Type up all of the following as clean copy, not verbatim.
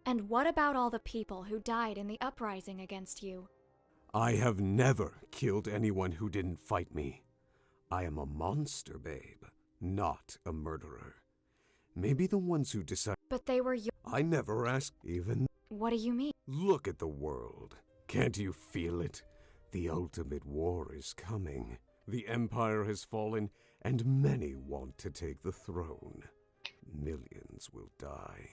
And what about all the people who died in the uprising against you? I have never killed anyone who didn't fight me. I am a monster, babe, not a murderer. Maybe the ones who decide. But they were your— I never asked even. What do you mean? Look at the world. Can't you feel it? The ultimate war is coming. The Empire has fallen, and many want to take the throne. Millions will die.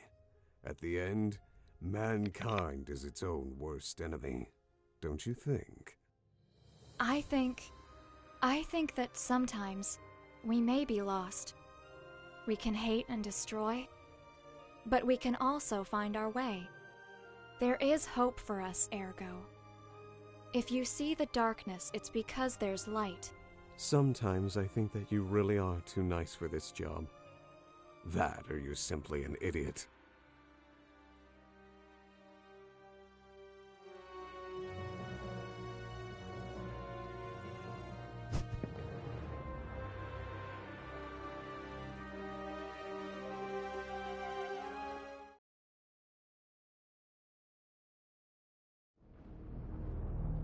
At the end, mankind is its own worst enemy. Don't you think? I think that sometimes we may be lost. We can hate and destroy, but we can also find our way. There is hope for us, Ergo. If you see the darkness, it's because there's light. Sometimes I think that you really are too nice for this job. That, or you're simply an idiot.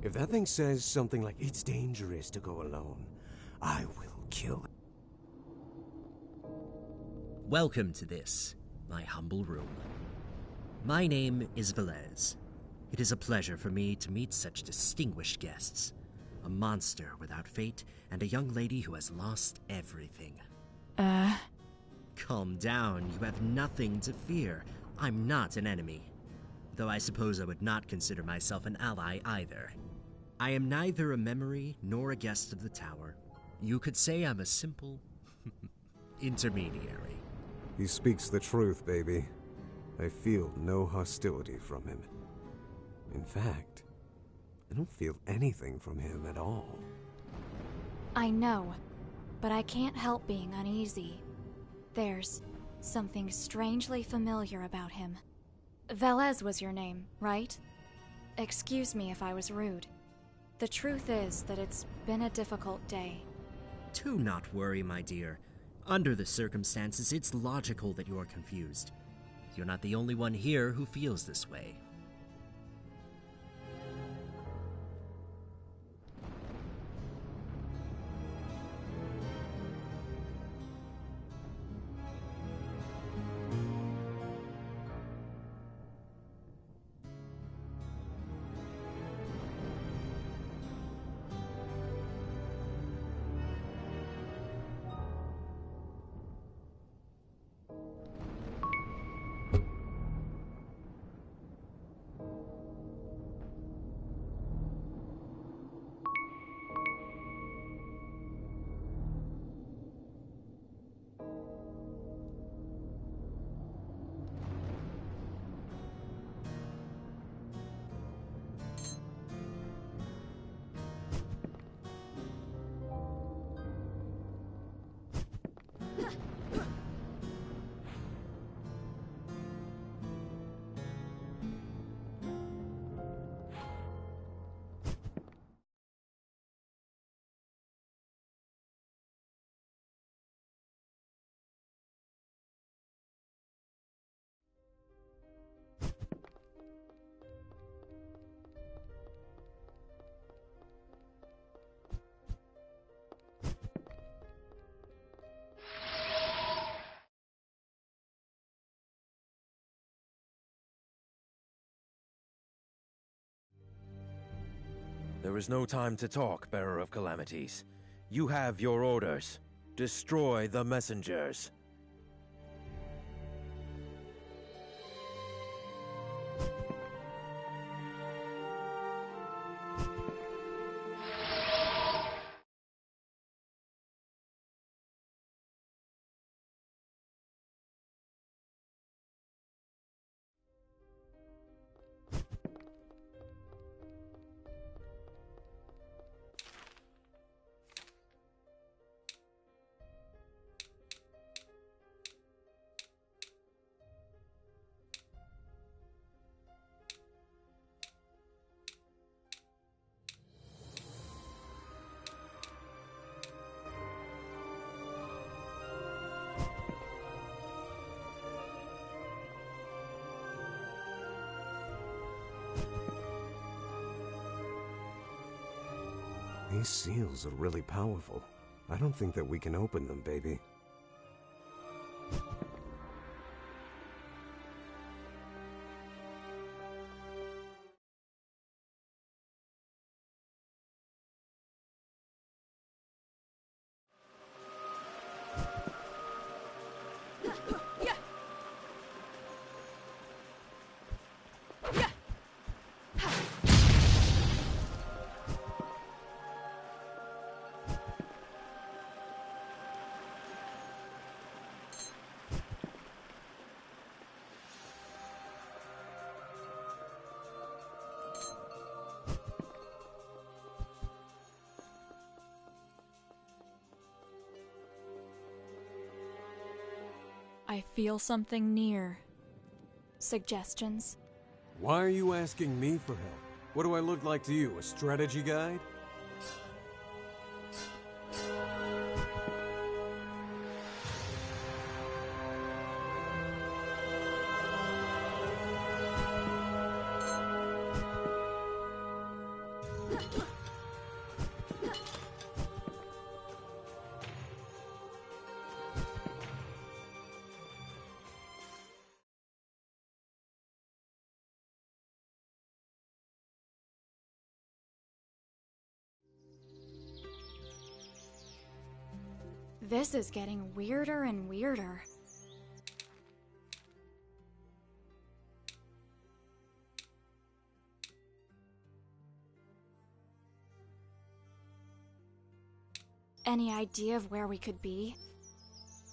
If that thing says something like, "It's dangerous to go alone," I will kill it. Welcome to this, my humble room. My name is Velez. It is a pleasure for me to meet such distinguished guests. A monster without fate, and a young lady who has lost everything. Calm down, you have nothing to fear. I'm not an enemy. Though I suppose I would not consider myself an ally either. I am neither a memory nor a guest of the tower. You could say I'm a simple intermediary. He speaks the truth, baby. I feel no hostility from him. In fact, I don't feel anything from him at all. I know, but I can't help being uneasy. There's something strangely familiar about him. Velez was your name, right? Excuse me if I was rude. The truth is that it's been a difficult day. Do not worry, my dear. Under the circumstances, it's logical that you're confused. You're not the only one here who feels this way. There is no time to talk, Bearer of Calamities. You have your orders. Destroy the messengers. These seals are really powerful. I don't think that we can open them, baby. I feel something near. Suggestions? Why are you asking me for help? What do I look like to you, a strategy guide? This is getting weirder and weirder. Any idea of where we could be?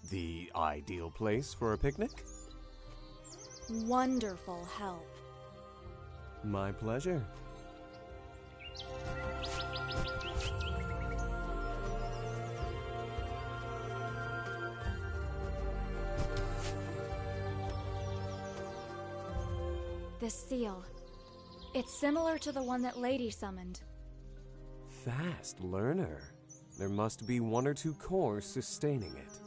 The ideal place for a picnic? Wonderful help. My pleasure. This seal. It's similar to the one that Lady summoned. Fast learner. There must be one or two cores sustaining it.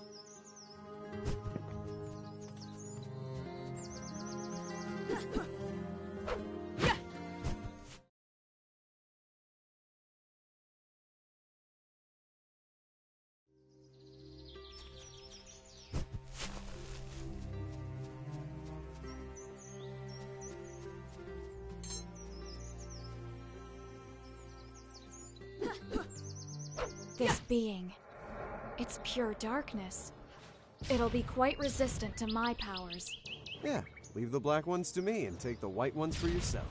This being. It's pure darkness. It'll be quite resistant to my powers. Yeah, leave the black ones to me and take the white ones for yourself.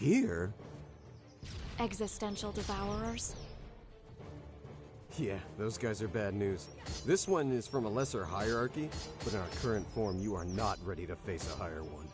Here? Existential devourers. Yeah, those guys are bad news. This one is from a lesser hierarchy, but in our current form, you are not ready to face a higher one.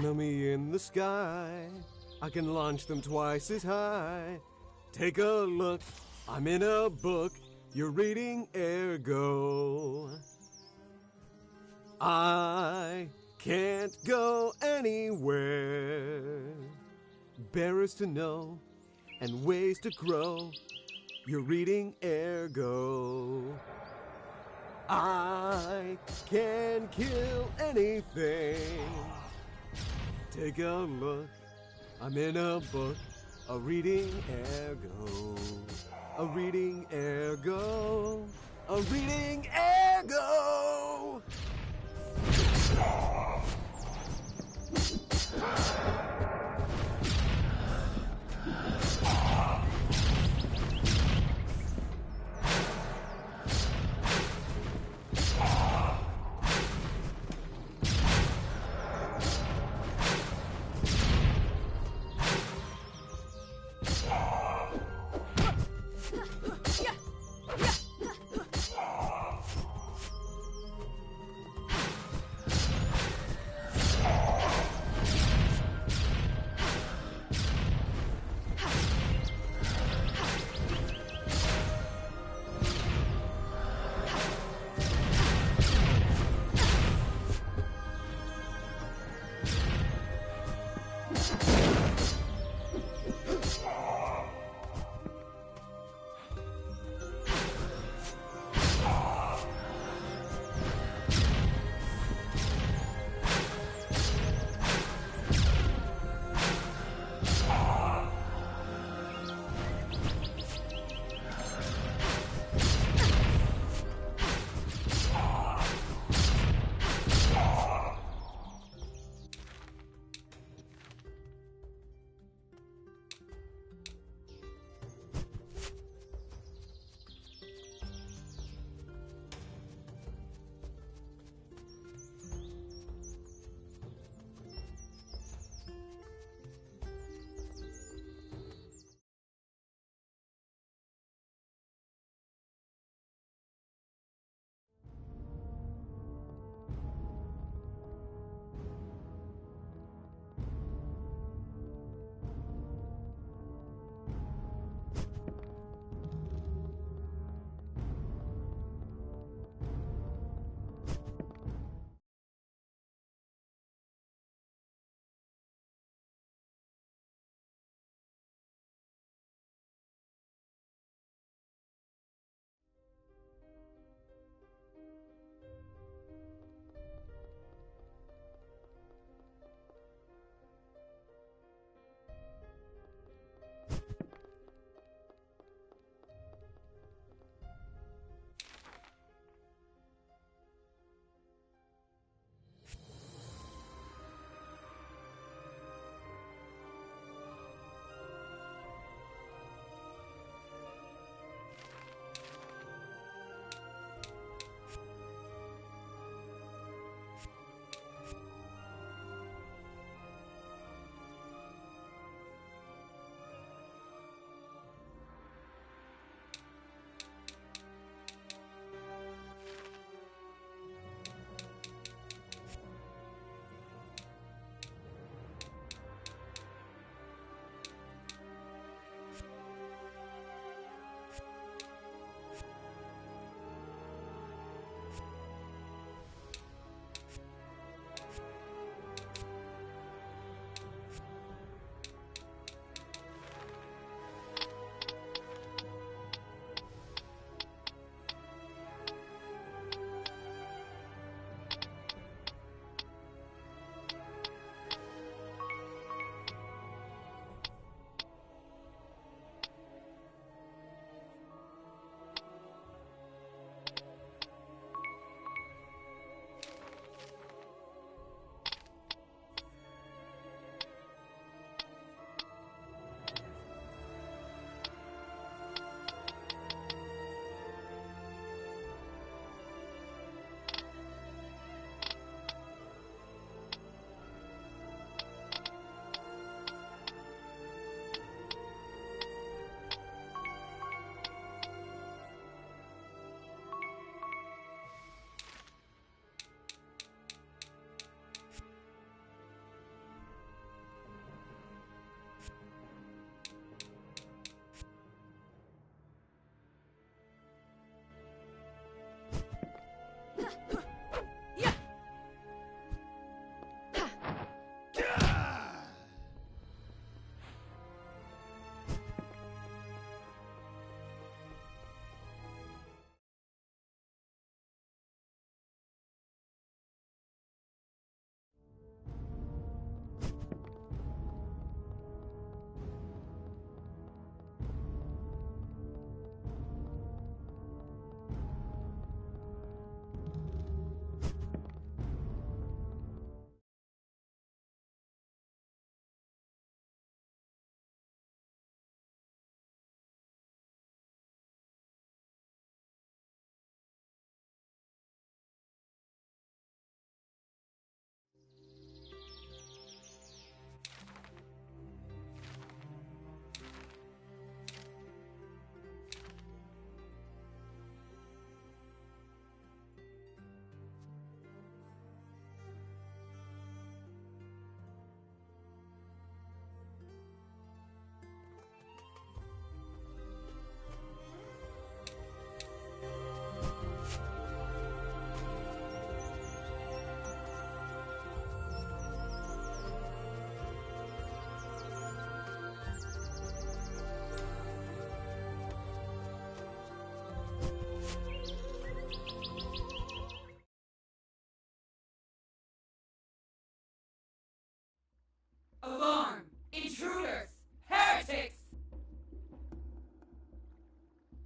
Enemy in the sky, I can launch them twice as high. Take a look, I'm in a book, you're reading ergo. I can't go anywhere. Bearers to know and ways to grow, you're reading ergo. I can kill anything. Take a look, I'm in a book, a reading ergo, a reading ergo, a reading ergo!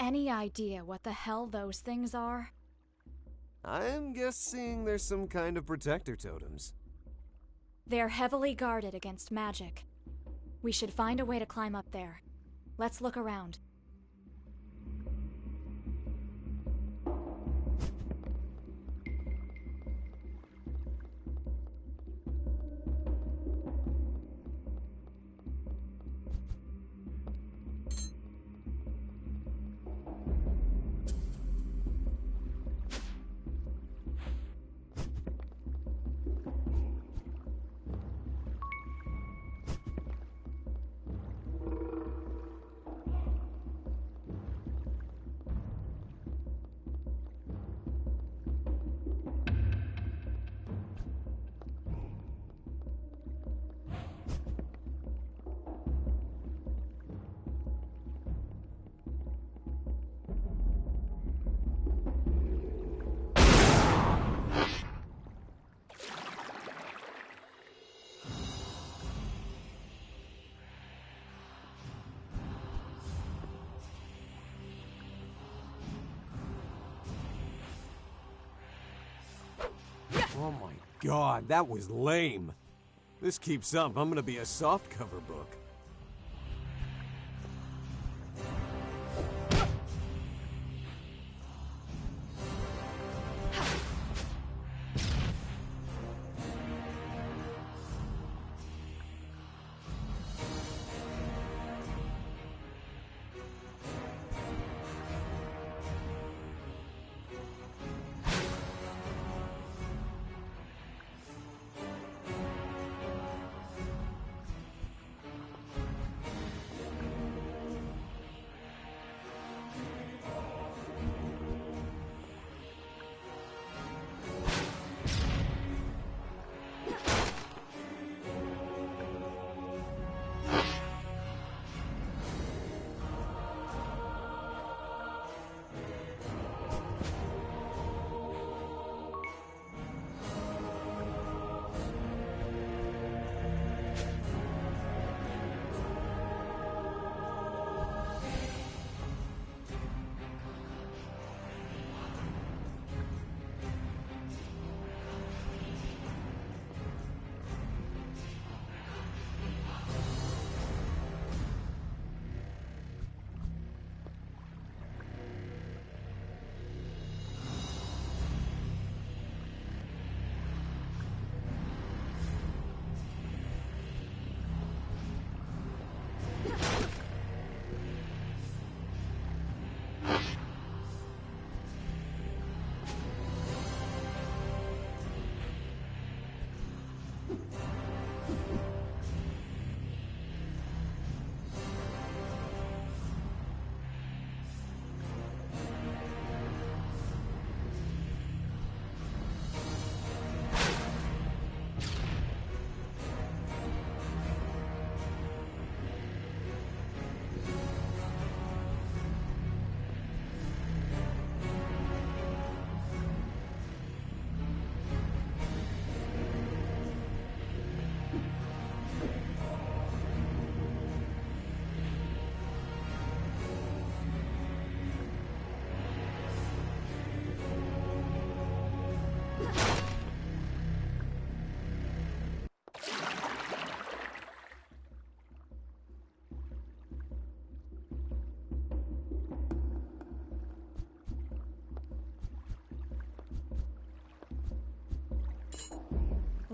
any idea what the hell those things are? I'm guessing there's some kind of protector totems. They're heavily guarded against magic. We should find a way to climb up there. Let's look around. Oh my god, that was lame. This keeps up, I'm gonna be a softcover book.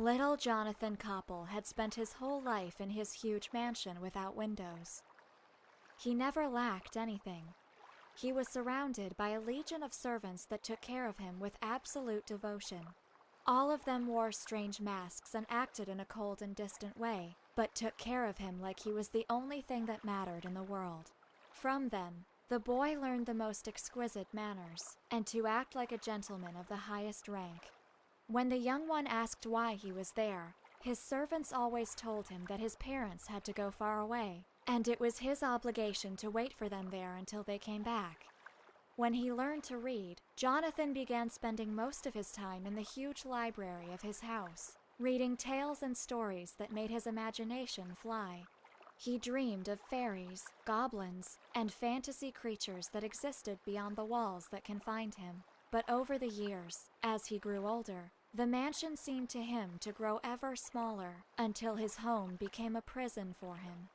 Little Jonathan Koppel had spent his whole life in his huge mansion without windows. He never lacked anything. He was surrounded by a legion of servants that took care of him with absolute devotion. All of them wore strange masks and acted in a cold and distant way, but took care of him like he was the only thing that mattered in the world. From them, the boy learned the most exquisite manners, and to act like a gentleman of the highest rank. When the young one asked why he was there, his servants always told him that his parents had to go far away, and it was his obligation to wait for them there until they came back. When he learned to read, Jonathan began spending most of his time in the huge library of his house, reading tales and stories that made his imagination fly. He dreamed of fairies, goblins, and fantasy creatures that existed beyond the walls that confined him. But over the years, as he grew older, the mansion seemed to him to grow ever smaller until his home became a prison for him.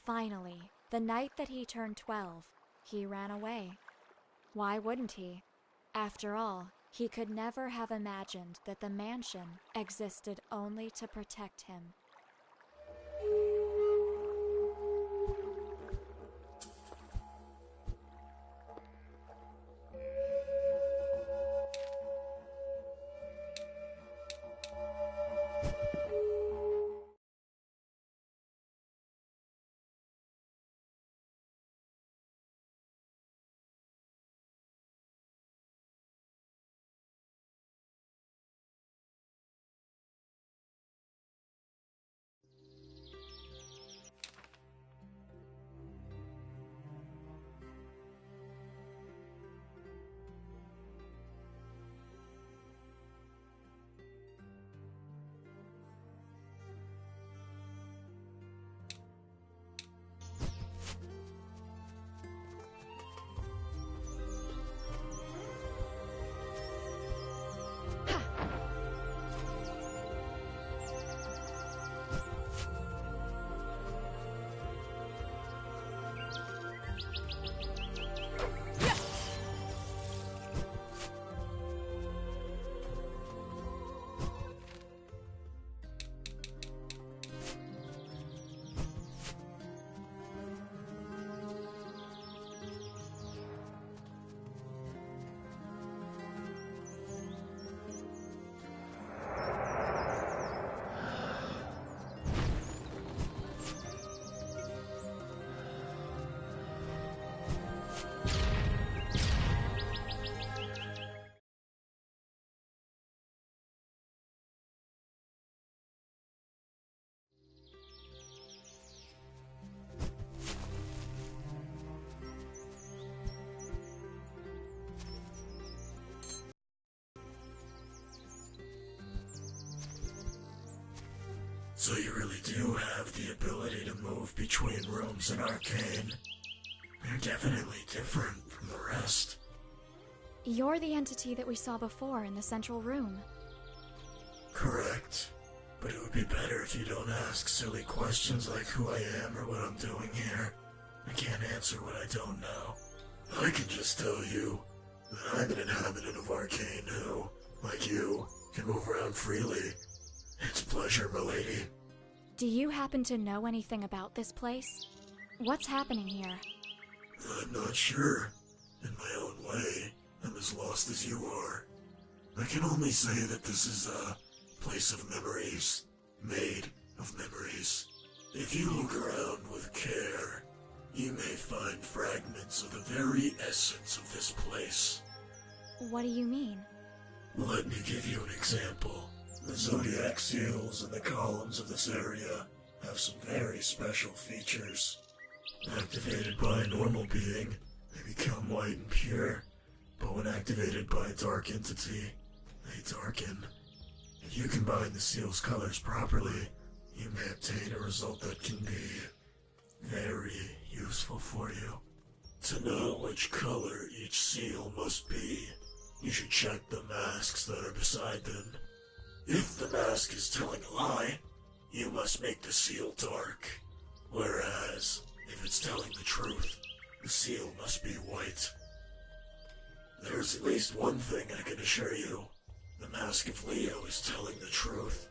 Finally, the night that he turned 12, he ran away. Why wouldn't he? After all, he could never have imagined that the mansion existed only to protect him. So you really do have the ability to move between rooms in Arcane. You're definitely different from the rest. You're the entity that we saw before in the central room. Correct. But it would be better if you don't ask silly questions like who I am or what I'm doing here. I can't answer what I don't know. I can just tell you that I'm an inhabitant of Arcane who, like you, can move around freely. It's a pleasure, milady. Do you happen to know anything about this place? What's happening here? I'm not sure. In my own way, I'm as lost as you are. I can only say that this is a place of memories, made of memories. If you look around with care, you may find fragments of the very essence of this place. What do you mean? Let me give you an example. The zodiac seals and the columns of this area have some very special features. Activated by a normal being, they become white and pure, but when activated by a dark entity, they darken. If you combine the seal's colors properly, you may obtain a result that can be very useful for you. To know which color each seal must be, you should check the masks that are beside them. If the mask is telling a lie, you must make the seal dark. Whereas, if it's telling the truth, the seal must be white. There's at least one thing I can assure you. The Mask of Leo is telling the truth.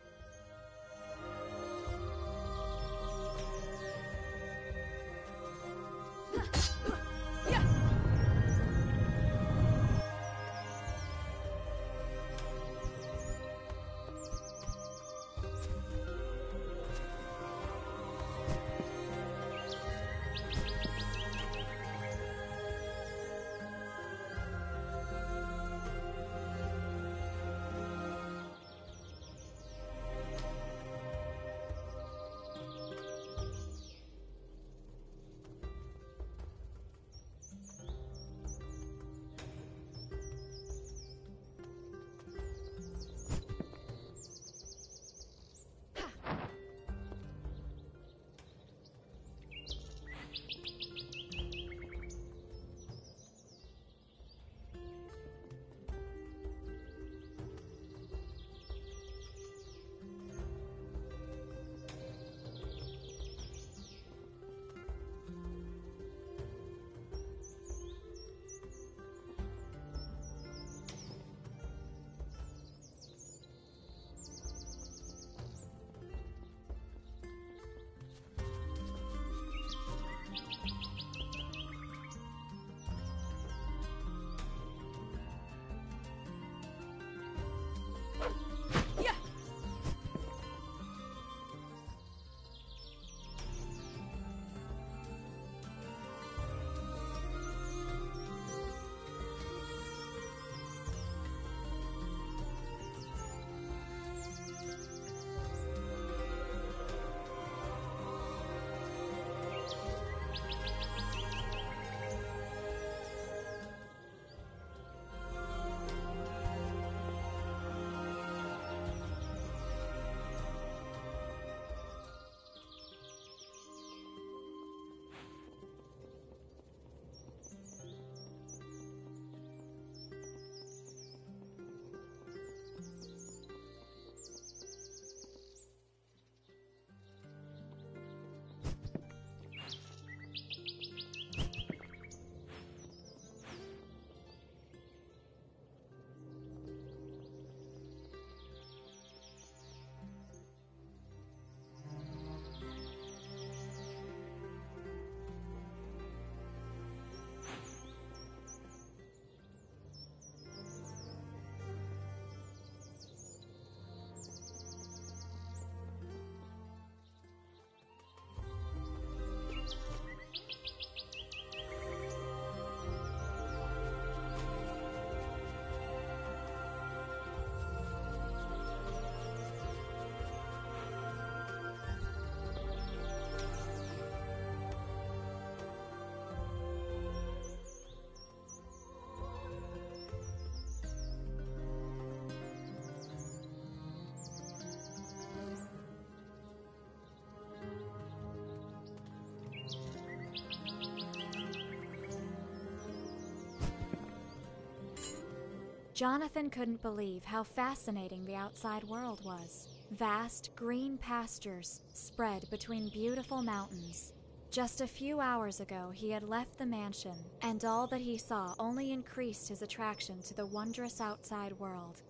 Jonathan couldn't believe how fascinating the outside world was. Vast green pastures spread between beautiful mountains. Just a few hours ago, he had left the mansion, and all that he saw only increased his attraction to the wondrous outside world.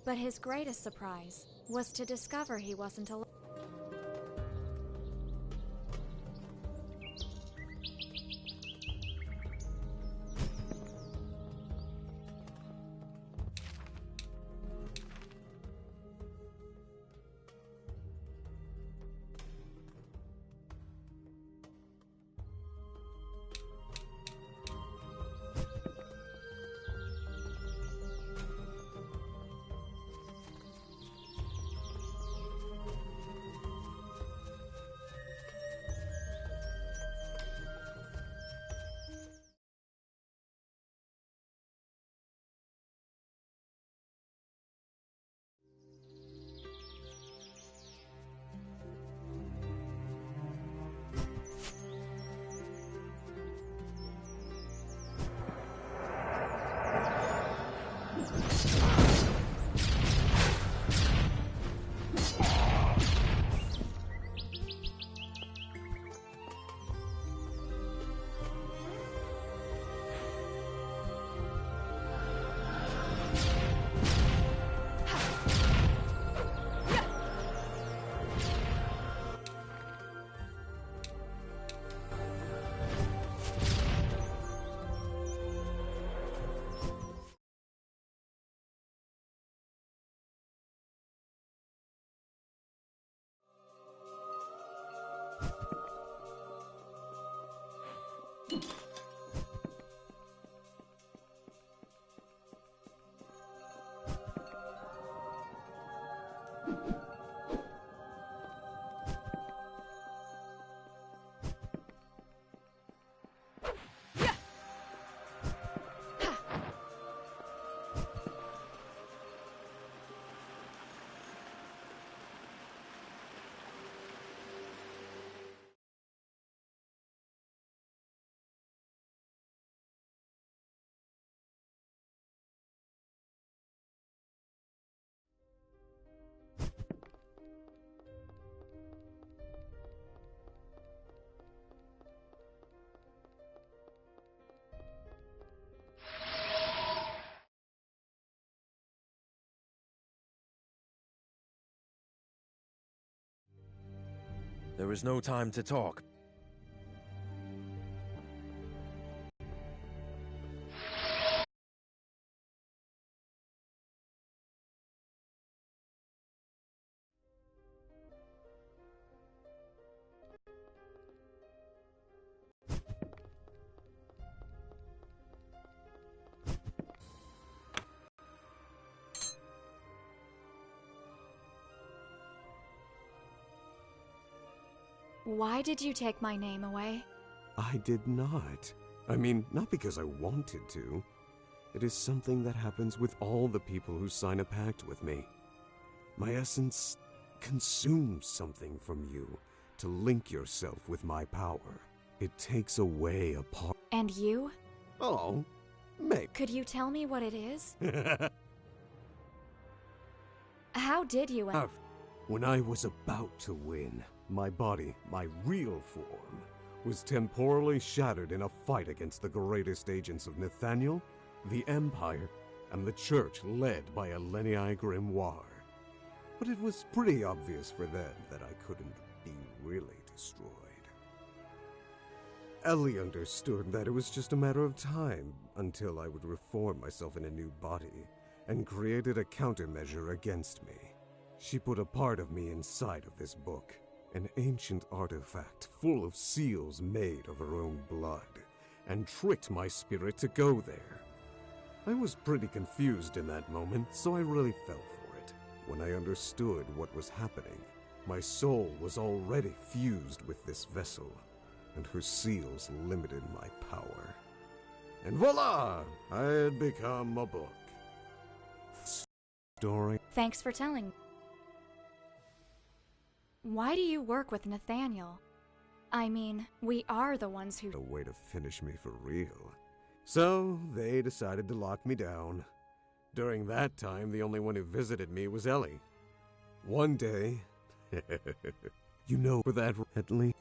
But his greatest surprise was to discover he wasn't alone. There is no time to talk. Why did you take my name away? I did not. I mean, not because I wanted to. It is something that happens with all the people who sign a pact with me. My essence consumes something from you to link yourself with my power. It takes away a part. And you? Oh, maybe. Could you tell me what it is? How did you end? When I was about to win, my body, my real form, was temporally shattered in a fight against the greatest agents of Nathaniel, the Empire, and the Church led by Elenii Grimoire. But it was pretty obvious for them that I couldn't be really destroyed. Ellie understood that it was just a matter of time until I would reform myself in a new body, and created a countermeasure against me. She put a part of me inside of this book, an ancient artifact full of seals made of her own blood, and tricked my spirit to go there. I was pretty confused in that moment, so I really fell for it. When I understood what was happening, my soul was already fused with this vessel, and her seals limited my power. And voila! I had become a book. Story. Thanks for telling. Why do you work with Nathaniel? I mean, we are the ones who— A way to finish me for real. So, they decided to lock me down. During that time, the only one who visited me was Ellie. One day, you know where that Redley